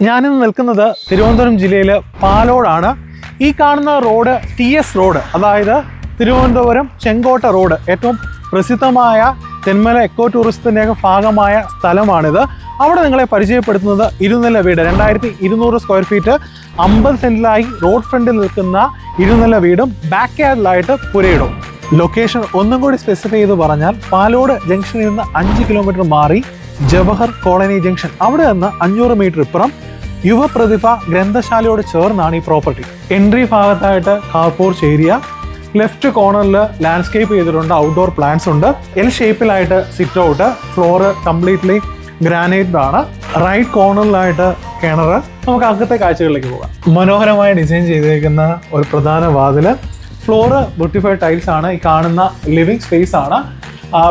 ഞാനിന്ന് നിൽക്കുന്നത് തിരുവനന്തപുരം ജില്ലയിലെ പാലോടാണ്. ഈ കാണുന്ന റോഡ് TS റോഡ്, അതായത് തിരുവനന്തപുരം ചെങ്കോട്ട റോഡ്, ഏറ്റവും പ്രസിദ്ധമായ തെന്മല എക്കോ ടൂറിസത്തിൻ്റെയൊക്കെ ഭാഗമായ സ്ഥലമാണിത്. അവിടെ നിങ്ങളെ പരിചയപ്പെടുത്തുന്നത് ഇരുനില വീട്, 2200 സ്ക്വയർ ഫീറ്റ്, 50 സെൻറ്റിലായി റോഡ് ഫ്രണ്ടിൽ നിൽക്കുന്ന ഇരുനില വീടും ബാക്ക് യാർഡിലായിട്ട് പുരയിടും. ലൊക്കേഷൻ ഒന്നും കൂടി സ്പെസിഫൈ ചെയ്ത് പറഞ്ഞാൽ, പാലോട് ജംഗ്ഷനിൽ നിന്ന് 5 കിലോമീറ്റർ മാറി ജവഹർ കോളനി ജംഗ്ഷൻ, അവിടെ നിന്ന് 500 മീറ്റർ ഇപ്പുറം യുവപ്രതിഭ ഗ്രന്ഥശാലയോട് ചേർന്നാണ് ഈ പ്രോപ്പർട്ടി. എൻട്രി ഭാഗത്തായിട്ട് കാർ പോർച്ച് ഏരിയ, ലെഫ്റ്റ് കോർണറിൽ ലാൻഡ്സ്കേപ്പ് ചെയ്തിട്ടുണ്ട്, ഔട്ട്ഡോർ പ്ലാന്റ്സ് ഉണ്ട്, എൽ ഷേപ്പിലായിട്ട് sit out, floor completely granite ആണ്, റൈറ്റ് കോർണറിലായിട്ട് കിണർ. നമുക്ക് അകത്തെ കാഴ്ചകളിലേക്ക് പോകാം. മനോഹരമായി ഡിസൈൻ ചെയ്തിരിക്കുന്ന ഒരു പ്രധാന വാതില്, ഫ്ലോറ് ബ്യൂട്ടിഫൈഡ് ടൈൽസ് ആണ്. ഈ കാണുന്ന ലിവിങ് സ്പേസ് ആണ്.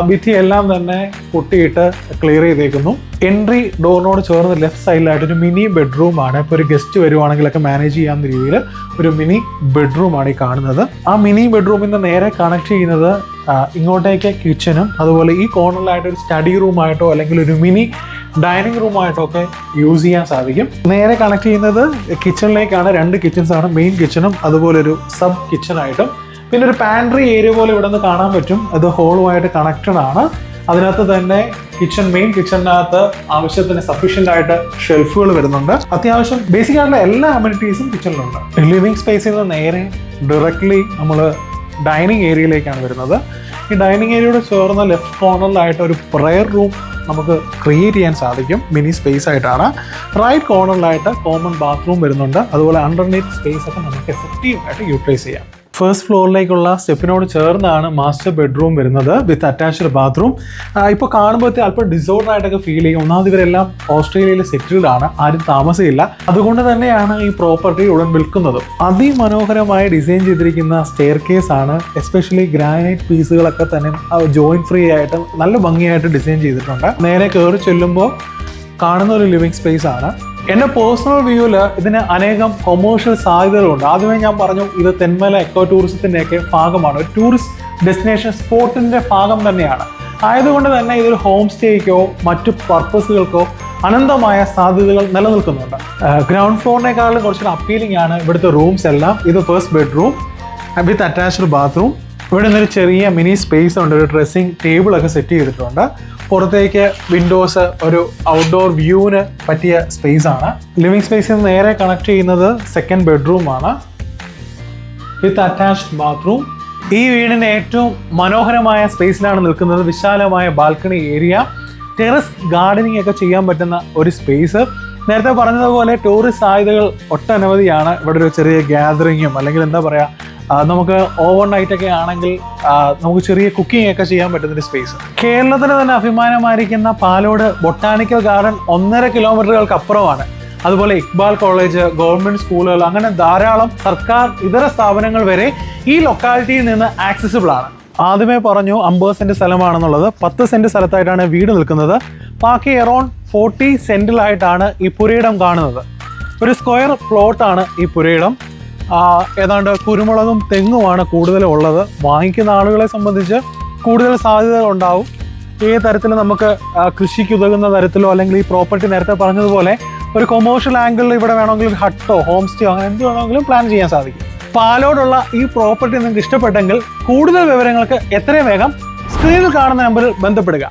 ഭിത്തി എല്ലാം തന്നെ പൊട്ടിയിട്ട് ക്ലിയർ ചെയ്തേക്കുന്നു. എൻട്രി ഡോറിനോട് ചേർന്ന് ലെഫ്റ്റ് സൈഡിലായിട്ട് ഒരു മിനി ബെഡ്റൂം ആണ്. ഇപ്പോൾ ഒരു ഗസ്റ്റ് വരുവാണെങ്കിലൊക്കെ മാനേജ് ചെയ്യാവുന്ന രീതിയിൽ ഒരു മിനി ബെഡ്റൂം ആണ് ഈ കാണുന്നത്. ആ മിനി ബെഡ്റൂമിൽ നിന്ന് നേരെ കണക്ട് ചെയ്യുന്നത് ഇങ്ങോട്ടേക്ക് കിച്ചനും, അതുപോലെ ഈ കോർണറിലായിട്ട് ഒരു സ്റ്റഡി റൂമായിട്ടോ അല്ലെങ്കിൽ ഒരു മിനി ഡൈനിങ് റൂമായിട്ടോ ഒക്കെ യൂസ് ചെയ്യാൻ സാധിക്കും. നേരെ കണക്ട് ചെയ്യുന്നത് കിച്ചണിലേക്കാണ്. 2 കിച്ചൺസ് ആണ്, മെയിൻ കിച്ചണും അതുപോലെ ഒരു സബ് കിച്ചണായിട്ടും. പിന്നെ ഒരു പാൻട്രി ഏരിയ പോലെ ഇവിടെ നിന്ന് കാണാൻ പറ്റും. അത് ഹോളുമായിട്ട് കണക്റ്റഡ് ആണ്. അതിനകത്ത് തന്നെ മെയിൻ കിച്ചണിനകത്ത് ആവശ്യത്തിന് സഫീഷ്യൻ്റ് ആയിട്ട് ഷെൽഫുകൾ വരുന്നുണ്ട്. അത്യാവശ്യം ബേസിക് ആയിട്ടുള്ള എല്ലാ അമ്യൂണിറ്റീസും കിച്ചണിലുണ്ട്. ലിവിങ് സ്പേസിൽ നിന്ന് നേരെ ഡയറക്ട്ലി നമ്മൾ ഡൈനിങ് ഏരിയയിലേക്കാണ് വരുന്നത്. ഈ ഡൈനിങ് ഏരിയയോട് ചേർന്ന ലെഫ്റ്റ് കോർണറിലായിട്ട് ഒരു പ്രെയർ റൂം നമുക്ക് ക്രിയേറ്റ് ചെയ്യാൻ സാധിക്കും. മിനി സ്പേസ് ആയിട്ടാണ്. റൈറ്റ് കോർണറിലായിട്ട് കോമൺ ബാത്റൂം വരുന്നുണ്ട്. അതുപോലെ അണ്ടർനീത്ത് സ്പേസ് ഒക്കെ നമുക്ക് എഫക്റ്റീവായിട്ട് യൂട്ടിലൈസ് ചെയ്യാം. ഫസ്റ്റ് ഫ്ലോറിലേക്കുള്ള സ്റ്റെപ്പിനോട് ചേർന്നാണ് മാസ്റ്റർ ബെഡ്റൂം വരുന്നത്, വിത്ത് അറ്റാച്ച്ഡ് ബാത്റൂം. ഇപ്പോൾ കാണുമ്പോഴത്തെ അല്പം ഡിസോർഡർ ആയിട്ടൊക്കെ ഫീൽ ചെയ്യും. ഒന്നാമത് ഇവരെല്ലാം ഓസ്ട്രേലിയയിൽ സെറ്റിൽഡ് ആണ്, ആരും താമസമില്ല. അതുകൊണ്ട് തന്നെയാണ് ഈ പ്രോപ്പർട്ടി ഉടൻ വിൽക്കുന്നത്. അതിമനോഹരമായി ഡിസൈൻ ചെയ്തിരിക്കുന്ന സ്റ്റെയർ കേസ് ആണ്. എസ്പെഷ്യലി ഗ്രാനൈറ്റ് പീസുകളൊക്കെ തന്നെ ജോയിന്റ് ഫ്രീ ആയിട്ട് നല്ല ഭംഗിയായിട്ട് ഡിസൈൻ ചെയ്തിട്ടുണ്ട്. നേരെ കയറി ചെല്ലുമ്പോൾ കാണുന്ന ഒരു ലിവിങ് സ്പേസ് ആണ്. എൻ്റെ പേഴ്സണൽ വ്യൂവിൽ ഇതിന് അനേകം കൊമേഴ്ഷ്യൽ സാധ്യതകളുണ്ട്. ആദ്യമേ ഞാൻ പറഞ്ഞു, ഇത് തെന്മല എക്കോ ടൂറിസത്തിൻ്റെയൊക്കെ ഭാഗമാണ്. ഒരു ടൂറിസ്റ്റ് ഡെസ്റ്റിനേഷൻ സ്പോട്ടിൻ്റെ ഭാഗം തന്നെയാണ്. ആയതുകൊണ്ട് തന്നെ ഇതൊരു ഹോം സ്റ്റേക്കോ മറ്റു പർപ്പസുകൾക്കോ അനന്തമായ സാധ്യതകൾ നിലനിൽക്കുന്നുണ്ട്. ഗ്രൗണ്ട് ഫ്ലോറിനേക്കാളും കുറച്ചൊരു അപ്പീലിംഗ് ആണ് ഇവിടുത്തെ റൂംസ് എല്ലാം. ഇത് first bedroom with attached bathroom. ഇവിടെ നിന്നൊരു ചെറിയ മിനി സ്പേസ് ഉണ്ട്. ഒരു ഡ്രസ്സിംഗ് ടേബിളൊക്കെ സെറ്റ് ചെയ്തിട്ടുണ്ട്. പുറത്തേക്ക് വിൻഡോസ്, ഒരു ഔട്ട്ഡോർ വ്യൂവിന് പറ്റിയ സ്പേസ് ആണ്. ലിവിങ് സ്പേസിൽ നിന്ന് നേരെ കണക്ട് ചെയ്യുന്നത് സെക്കൻഡ് ബെഡ്റൂം ആണ് വിത്ത് അറ്റാച്ച്ഡ് ബാത്റൂം. ഈ വീടിൻ്റെ ഏറ്റവും മനോഹരമായ സ്പേസിലാണ് നിൽക്കുന്നത്. വിശാലമായ ബാൽക്കണി ഏരിയ, ടെറസ് ഗാർഡനിങ് ഒക്കെ ചെയ്യാൻ പറ്റുന്ന ഒരു സ്പേസ്. നേരത്തെ പറഞ്ഞതുപോലെ ടൂറിസ്റ്റ് സാധ്യതകൾ ഒട്ടനവധിയാണ്. ഇവിടെ ഒരു ചെറിയ ഗ്യാതറിങ്ങും അല്ലെങ്കിൽ എന്താ പറയുക, നമുക്ക് ഓവർ നൈറ്റ് ഒക്കെ ആണെങ്കിൽ നമുക്ക് ചെറിയ കുക്കിംഗ് ഒക്കെ ചെയ്യാൻ പറ്റുന്നൊരു സ്പേസ്. കേരളത്തിന് തന്നെ അഭിമാനമായിരിക്കുന്ന പാലോട് ബൊട്ടാണിക്കൽ ഗാർഡൻ 1.5 കിലോമീറ്ററുകൾക്ക് അപ്പുറമാണ്. അതുപോലെ ഇക്ബാൽ കോളേജ്, ഗവൺമെന്റ് സ്കൂളുകൾ, അങ്ങനെ ധാരാളം സർക്കാർ ഇതര സ്ഥാപനങ്ങൾ വരെ ഈ ലൊക്കാലിറ്റിയിൽ നിന്ന് ആക്സസിബിൾ ആണ്. ആദ്യമേ പറഞ്ഞു 50 സെന്റ് സ്ഥലമാണെന്നുള്ളത്. 10 സെന്റ് സ്ഥലത്തായിട്ടാണ് വീട് നിൽക്കുന്നത്. ബാക്കി അറൗണ്ട് 40 സെന്റിലായിട്ടാണ് ഈ പുരയിടം കാണുന്നത്. ഒരു സ്ക്വയർ പ്ലോട്ടാണ് ഈ പുരയിടം. ഏതാണ്ട് കുരുമുളകും തെങ്ങുമാണ് കൂടുതലും ഉള്ളത്. വാങ്ങിക്കുന്ന ആളുകളെ സംബന്ധിച്ച് കൂടുതൽ സാധ്യതകൾ ഉണ്ടാവും. ഏത് തരത്തിൽ നമുക്ക് കൃഷിക്ക് ഉതകുന്ന തരത്തിലോ, അല്ലെങ്കിൽ ഈ പ്രോപ്പർട്ടി നേരത്തെ പറഞ്ഞതുപോലെ ഒരു കൊമേഴ്ഷ്യൽ ആംഗിളിൽ ഇവിടെ വേണമെങ്കിൽ ഒരു ഹട്ടോ ഹോം സ്റ്റേയോ അങ്ങനെ എന്ത് വേണമെങ്കിലും പ്ലാൻ ചെയ്യാൻ സാധിക്കും. പാലോടുള്ള ഈ പ്രോപ്പർട്ടി നിങ്ങൾക്ക് ഇഷ്ടപ്പെട്ടെങ്കിൽ കൂടുതൽ വിവരങ്ങൾക്ക് എത്രയും വേഗം സ്ക്രീനിൽ കാണുന്ന നമ്പറിൽ ബന്ധപ്പെടുക.